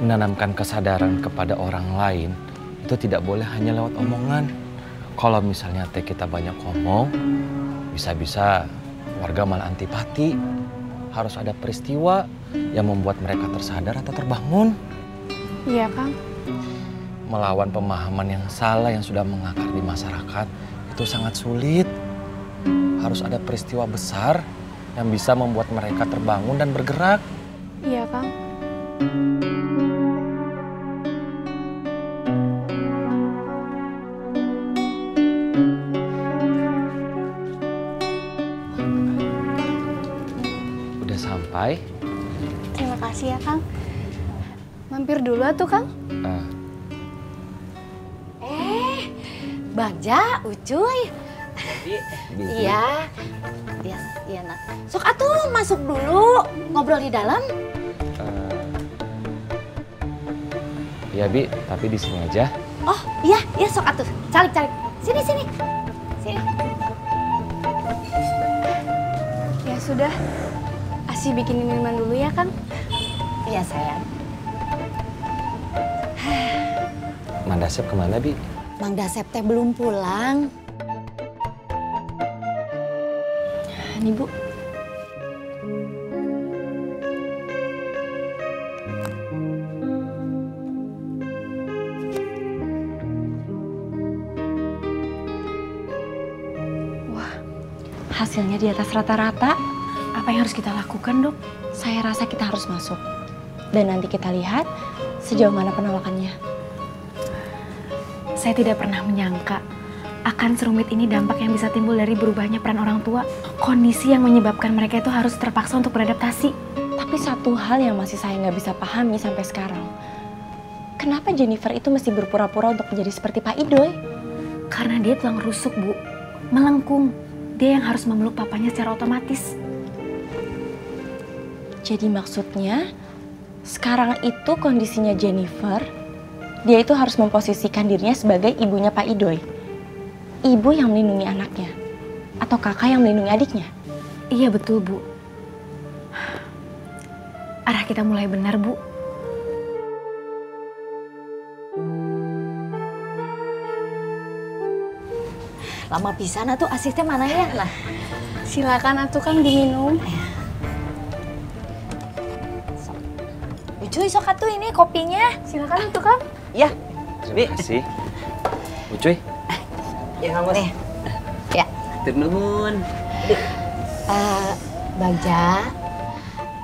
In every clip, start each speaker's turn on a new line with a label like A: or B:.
A: menanamkan kesadaran kepada orang lain itu tidak boleh hanya lewat omongan. Kalau misalnya kita banyak ngomong, bisa-bisa warga malah antipati. Harus ada peristiwa yang membuat mereka tersadar atau terbangun.
B: Iya, Kang.
A: Melawan pemahaman yang salah yang sudah mengakar di masyarakat itu sangat sulit. Harus ada peristiwa besar yang bisa membuat mereka terbangun dan bergerak.
B: Iya, Kang.
A: Udah sampai?
B: Terima kasih ya, Kang. Mampir dulu atuh, Kang.
C: Bagja, Ucuy. Iya. Iya, nak. Sok atuh masuk dulu, ngobrol di dalam.
A: Iya, Bi, tapi di sini aja.
C: Oh, iya, sok atuh. Calik. Sini. Sini.
B: Ya sudah. Asih bikinin minuman dulu ya, Kang.
C: Iya, sayang.
A: Mang Dasep kemana, Bi?
C: Mang Dasep teh belum pulang.
B: Nih, Bu. Wah, hasilnya di atas rata-rata. Apa yang harus kita lakukan, Dok?
D: Saya rasa kita harus masuk. Dan nanti kita lihat sejauh mana penolakannya.
B: Saya tidak pernah menyangka akan serumit ini dampak yang bisa timbul dari berubahnya peran orang tua. Kondisi yang menyebabkan mereka itu harus terpaksa untuk beradaptasi.
D: Tapi satu hal yang masih saya nggak bisa pahami sampai sekarang. Kenapa Jennifer itu mesti berpura-pura untuk menjadi seperti Pak Idoy?
B: Karena dia tulang rusuk, Bu. Melengkung. Dia yang harus memeluk papanya secara otomatis.
D: Jadi maksudnya, sekarang itu kondisinya Jennifer, dia itu harus memposisikan dirinya sebagai ibunya Pak Idoy. Ibu yang melindungi anaknya. Atau kakak yang melindungi adiknya.
B: Iya betul, Bu. Arah kita mulai benar, Bu.
C: Lama pisan atuh asih teh mana ya? Nah,
B: Silakan atuh, Kang, diminum.
C: Ucuy sok atuh ini kopinya.
B: Silakan atuh, Kang.
E: Ya,
A: Terima kasih. Ucuy.
E: ya kamu nih.
C: Ya.
E: Tur nuhun.
C: Bagja,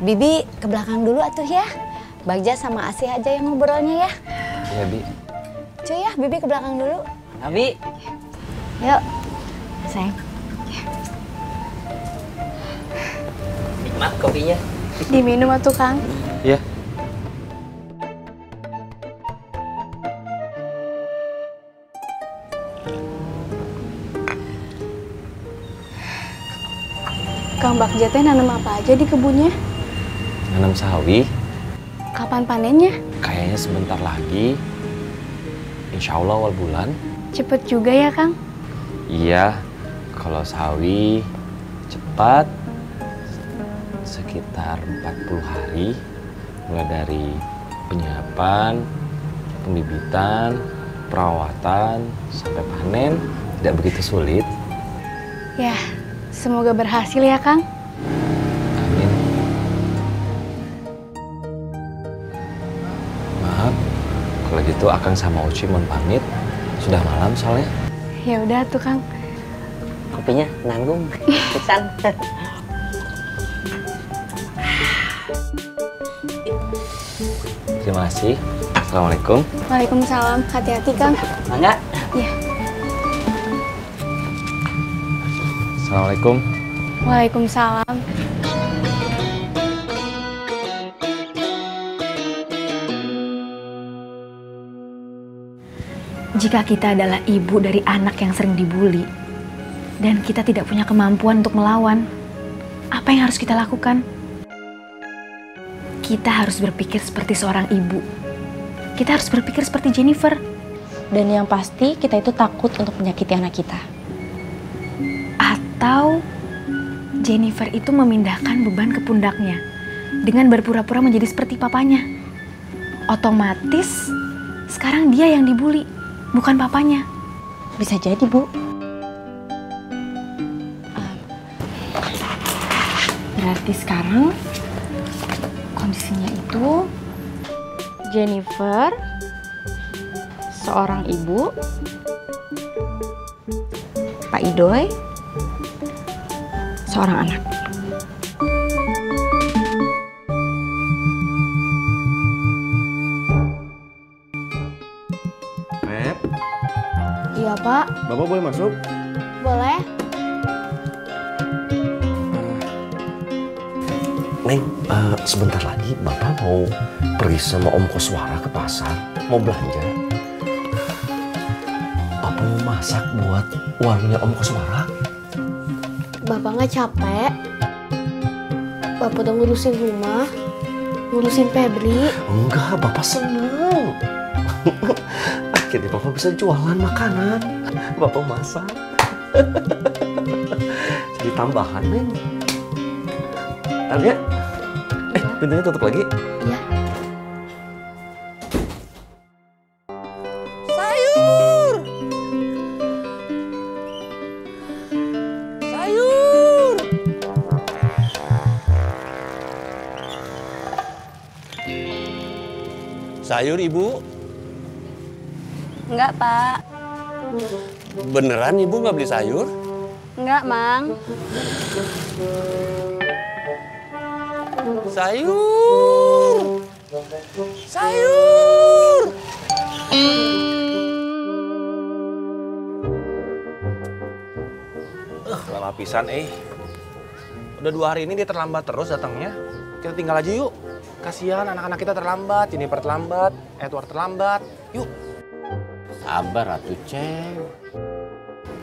C: Bibi ke belakang dulu atuh ya. Bagja sama Asih aja yang ngobrolnya ya.
A: Iya, Bi.
C: Cuy ya, Bibi ke belakang dulu.
E: Abi,
C: Yuk, sayang.
E: nikmat kopinya.
B: Diminum atuh, Kang.
A: Iya.
B: Kang Bagja teh nanam apa aja di kebunnya?
A: Nanam sawi.
B: Kapan panennya?
A: Kayaknya sebentar lagi. Insya Allah awal bulan.
B: Cepet juga ya, Kang?
A: Iya, kalau sawi cepat sekitar 40 hari. Mulai dari penyiapan, pembibitan, perawatan, sampai panen. Tidak begitu sulit.
B: Ya, semoga berhasil ya, Kang.
A: Amin. Maaf, kalau gitu Akang sama Uci mohon pamit. Sudah malam soalnya.
B: Ya udah tuh, Kang.
E: Kopinya nanggung. Pisan.
A: Terima kasih. Assalamualaikum.
B: Waalaikumsalam. Hati-hati, Kang.
E: Mangga.
B: Ya.
A: Assalamualaikum.
B: Waalaikumsalam. Jika kita adalah ibu dari anak yang sering dibully, dan kita tidak punya kemampuan untuk melawan, apa yang harus kita lakukan? Kita harus berpikir seperti seorang ibu. Kita harus berpikir seperti Jennifer.
D: Dan yang pasti kita itu takut untuk menyakiti anak kita.
B: Atau Jennifer itu memindahkan beban ke pundaknya dengan berpura-pura menjadi seperti papanya. Otomatis sekarang dia yang dibully, bukan papanya.
D: Bisa jadi, Bu. Berarti sekarang kondisinya itu Jennifer seorang ibu, Pak Idoy seorang anak.
F: Feb,
C: Iya, Pak.
F: Bapak boleh masuk?
C: Boleh?
F: Neng, sebentar lagi Bapak mau pergi sama Om Koswara ke pasar, mau belanja. Bapak mau masak buat warungnya Om Koswara.
C: Bapak nggak capek? Bapak udah ngurusin rumah, ngurusin Febri.
F: Enggak, Bapak senang. Akhirnya Bapak bisa jualan makanan. Bapak masak. Jadi tambahan, Neng. Alia, pintunya tutup lagi.
C: Iya.
G: Sayur! Sayur! Sayur, Ibu?
H: Enggak, Pak.
G: Beneran Ibu nggak beli sayur?
H: Enggak, Mang.
G: Sayur! Sayur!
A: Lama pisan, Udah 2 hari ini dia terlambat terus datangnya. Kita tinggal aja yuk. Kasihan anak-anak kita terlambat, Jennifer terlambat, Edward terlambat. Yuk.
G: Sabar atuh, Ceng.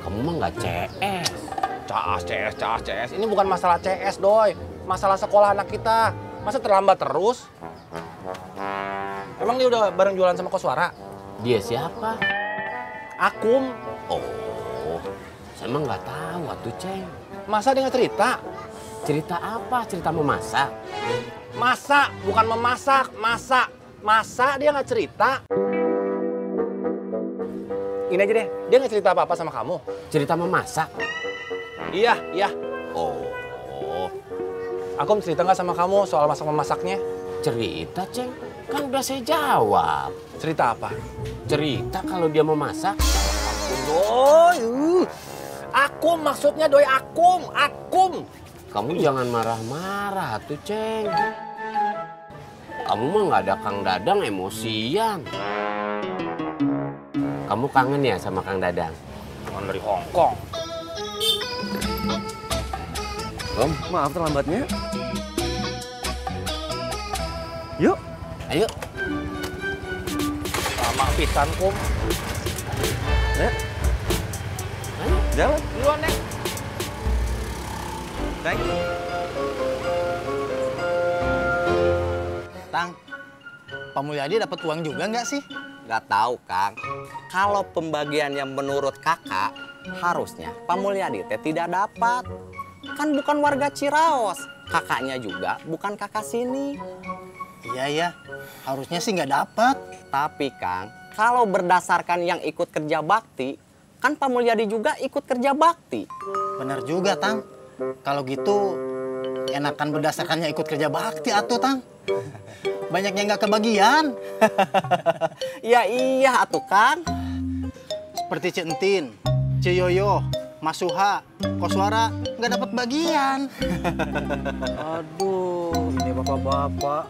G: Kamu mah nggak CS.
A: CS. Ini bukan masalah CS, Doi. Masalah sekolah anak kita. Masa terlambat terus? Emang dia udah bareng jualan sama Koswara?
G: Dia siapa?
A: Akum.
G: Oh, saya mah nggak tahu atuh, Ceng.
A: Masa dia nggak cerita?
G: Cerita apa? Cerita memasak?
A: Masak, bukan memasak. Masa dia nggak cerita? Ini aja deh, dia nggak cerita apa-apa sama kamu?
G: Cerita memasak?
A: Iya.
G: Oh,
A: Akum cerita nggak sama kamu soal masak-memasaknya?
G: cerita, Ceng. Kan udah saya jawab.
A: Cerita apa?
G: Cerita kalau dia memasak.
A: Doi, Akum maksudnya Doi, Akum.
G: Kamu jangan marah-marah tuh, Ceng. Kamu mah nggak ada Kang Dadang, emosian. Kamu kangen ya sama Kang Dadang?
A: Kangen dari Hongkong.
F: Om, maaf terlambatnya. Yuk.
G: Ayo.
A: Lama pisan, Kum.
F: Nek.
G: Ayo.
F: Jalan.
A: Duluan, Nek.
F: Neng.
I: Tang, Pak Mulyadi dapat uang juga nggak sih?
J: Nggak tahu, Kang. Kalau pembagian yang menurut kakak, harusnya Pak Mulyadi teh tidak dapat. Kan bukan warga Ciraos. Kakaknya juga bukan kakak sini.
I: Iya, harusnya sih nggak dapat.
J: Tapi, Kang, kalau berdasarkan yang ikut kerja bakti, kan Pak Mulyadi juga ikut kerja bakti.
I: Bener juga, Tang. Kalau gitu, enakan berdasarkannya ikut kerja bakti atuh, Tang. Banyak yang nggak kebagian.
J: Ya iya atuh, Kang.
I: Seperti Centin, Ciyoyo, Mas Suha, Koswara nggak dapat bagian.
K: Aduh, ini bapak-bapak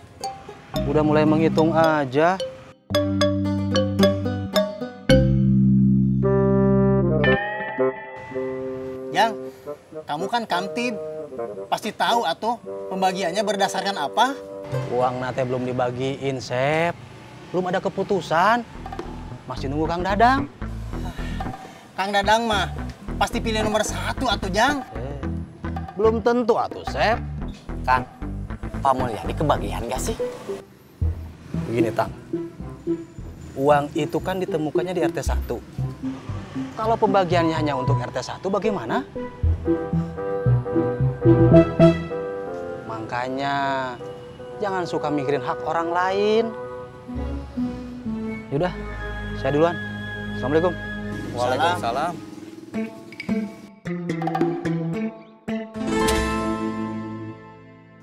K: udah mulai menghitung aja.
I: Yang, kamu kan kamtib, pasti tahu atuh pembagiannya berdasarkan apa?
K: Uang nate belum dibagiin, Sep. Belum ada keputusan. Masih nunggu Kang Dadang.
I: Kang Dadang mah pasti pilih nomor 1 atuh, Jang.
K: Belum tentu atuh, Sep.
J: Kang, Pak Mulyadi kebagian gak sih?
K: Begini, Tang. Uang itu kan ditemukannya di RT 1. Kalau pembagiannya hanya untuk RT 1, bagaimana? Makanya jangan suka mikirin hak orang lain. Yaudah, saya duluan. Assalamualaikum.
J: Waalaikumsalam.